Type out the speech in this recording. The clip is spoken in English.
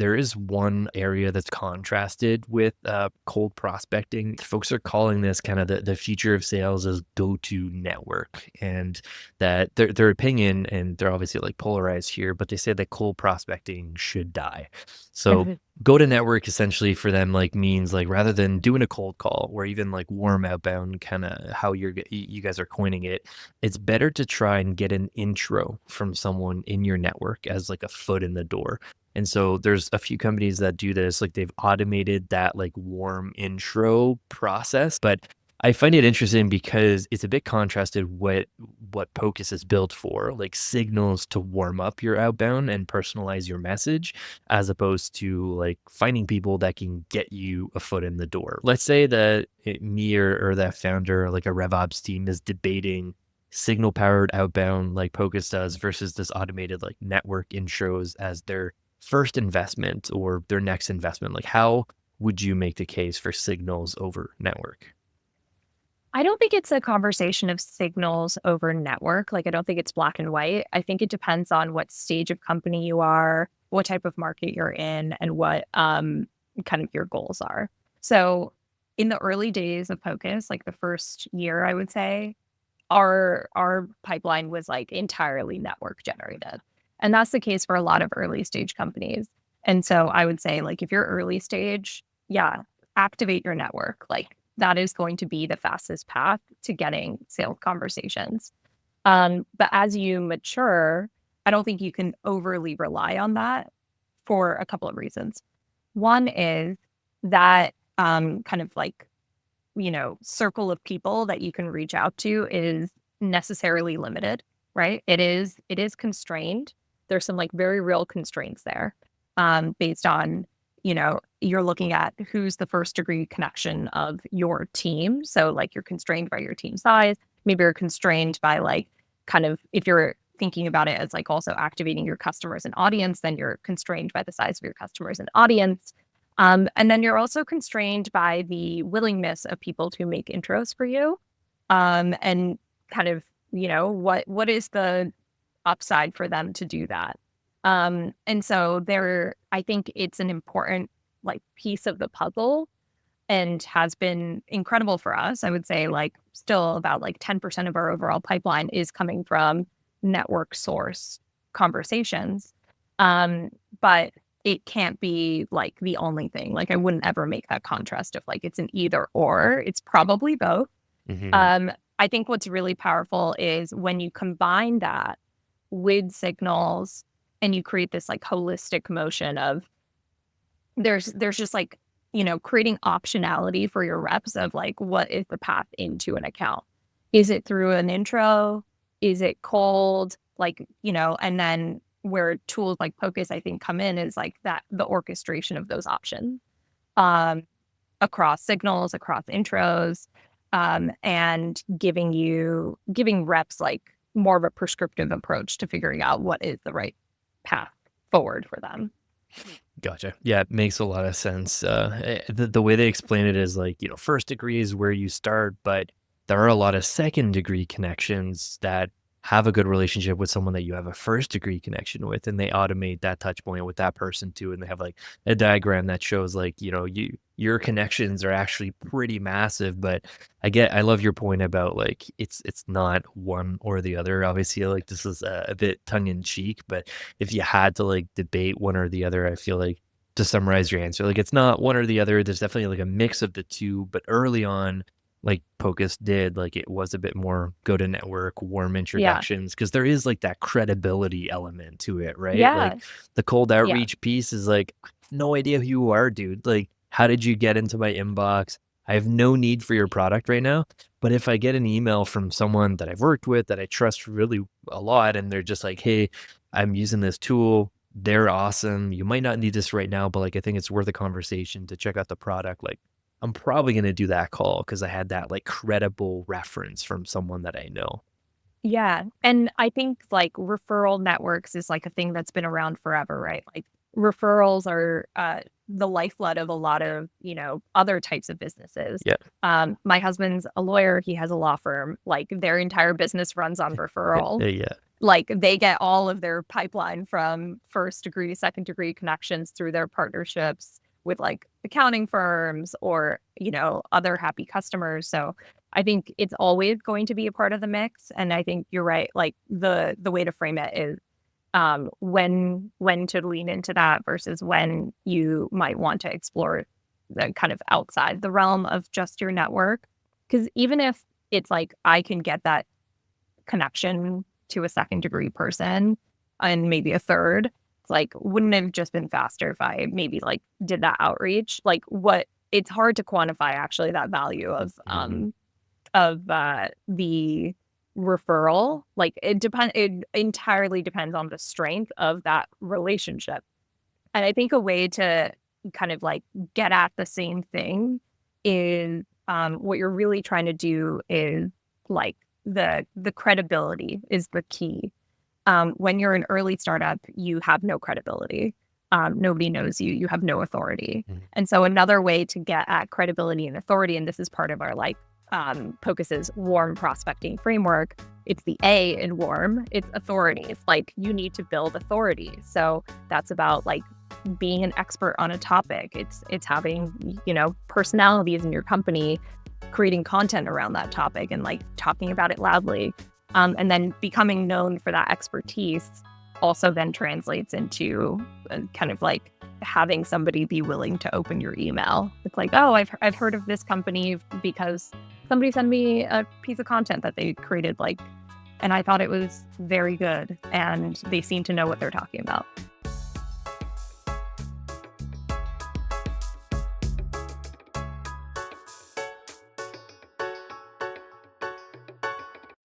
there is one area that's contrasted with cold prospecting. Folks are calling this kind of the future of sales as go-to network, and that their opinion, and they're obviously like polarized here, but they say that cold prospecting should die. So go to network essentially for them like means like rather than doing a cold call or even like warm outbound, kind of how you guys are coining it, it's better to try and get an intro from someone in your network as like a foot in the door. And so there's a few companies that do this, like they've automated that like warm intro process. But I find it interesting because it's a bit contrasted what Pocus is built for, like signals to warm up your outbound and personalize your message, as opposed to like finding people that can get you a foot in the door. Let's say that me or that founder, or like a RevOps team, is debating signal powered outbound like Pocus does versus this automated like network intros as their first investment or their next investment. Like, how would you make the case for signals over network? I don't think it's a conversation of signals over network. Like, I don't think it's black and white. I think it depends on what stage of company you are, what type of market you're in, and what kind of your goals are. So, in the early days of Pocus, like the first year, I would say, our pipeline was like entirely network generated. And that's the case for a lot of early stage companies. And so I would say, like, if you're early stage, yeah, activate your network. Like, that is going to be the fastest path to getting sales conversations. But as you mature, I don't think you can overly rely on that for a couple of reasons. One is that kind of like, circle of people that you can reach out to is necessarily limited, right? It is constrained. There's some like very real constraints there, based on, you're looking at who's the first degree connection of your team. So like you're constrained by your team size. Maybe you're constrained by like kind of, if you're thinking about it as like also activating your customers and audience, then you're constrained by the size of your customers and audience. And then you're also constrained by the willingness of people to make intros for you. And kind of, what is the upside for them to do that? And so I think it's an important like piece of the puzzle and has been incredible for us. I would say like still about like 10% of our overall pipeline is coming from network source conversations. But it can't be like the only thing. Like I wouldn't ever make that contrast of like it's an either or. It's probably both. Hmm. Um, I think what's really powerful is when you combine that with signals and you create this like holistic motion of there's just like, creating optionality for your reps of like what is the path into an account. Is it through an intro? Is it cold? Like, and then where tools like Pocus I think come in is like that the orchestration of those options um across signals, across intros, and giving reps like more of a prescriptive approach to figuring out what is the right path forward for them. Gotcha. Yeah, it makes a lot of sense. The way they explain it is like, first degree is where you start, but there are a lot of second degree connections that have a good relationship with someone that you have a first degree connection with, and they automate that touch point with that person too. And they have like a diagram that shows like, your connections are actually pretty massive. But I love your point about like it's not one or the other. Obviously, like this is a bit tongue in cheek, but if you had to like debate one or the other, I feel like to summarize your answer, like it's not one or the other. There's definitely like a mix of the two, but early on, like Pocus did, like it was a bit more go to network, warm Yeah. introductions, because there is like that credibility element to it, right? Yeah. Like the cold Yeah. outreach piece is like, no idea who you are, dude. Like, how did you get into my inbox? I have no need for your product right now. But if I get an email from someone that I've worked with that I trust really a lot, and they're just like, hey, I'm using this tool. They're awesome. You might not need this right now, but like I think it's worth a conversation to check out the product. Like I'm probably gonna do that call because I had that like credible reference from someone that I know. Yeah. And I think like referral networks is like a thing that's been around forever, right? Like referrals are the lifeblood of a lot of, other types of businesses. Yeah. My husband's a lawyer, he has a law firm, like their entire business runs on referrals. Yeah. Like, they get all of their pipeline from first degree, second degree connections through their partnerships with, like, accounting firms or, other happy customers. So, I think it's always going to be a part of the mix, and I think you're right, like, the way to frame it is, when to lean into that versus when you might want to explore the kind of outside the realm of just your network. Because even if it's like, I can get that connection to a second degree person and maybe a third. It's like, wouldn't it have just been faster if I maybe like did that outreach? Like what it's hard to quantify actually that value Mhm. of the referral. Like it entirely depends on the strength of that relationship. And I think a way to kind of like get at the same thing is what you're really trying to do is like the credibility is the key. When you're an early startup, you have no credibility. Nobody knows you. You have no authority. Mhm. And so another way to get at credibility and authority, and this is part of our like Pocus's warm prospecting framework. It's the A in warm. It's authority. It's like you need to build authority. So that's about like being an expert on a topic. It's having, personalities in your company creating content around that topic and like talking about it loudly. And then becoming known for that expertise also then translates into kind of like having somebody be willing to open your email. It's like, oh, I've heard of this company because somebody sent me a piece of content that they created, like, and I thought it was very good, and they seem to know what they're talking about.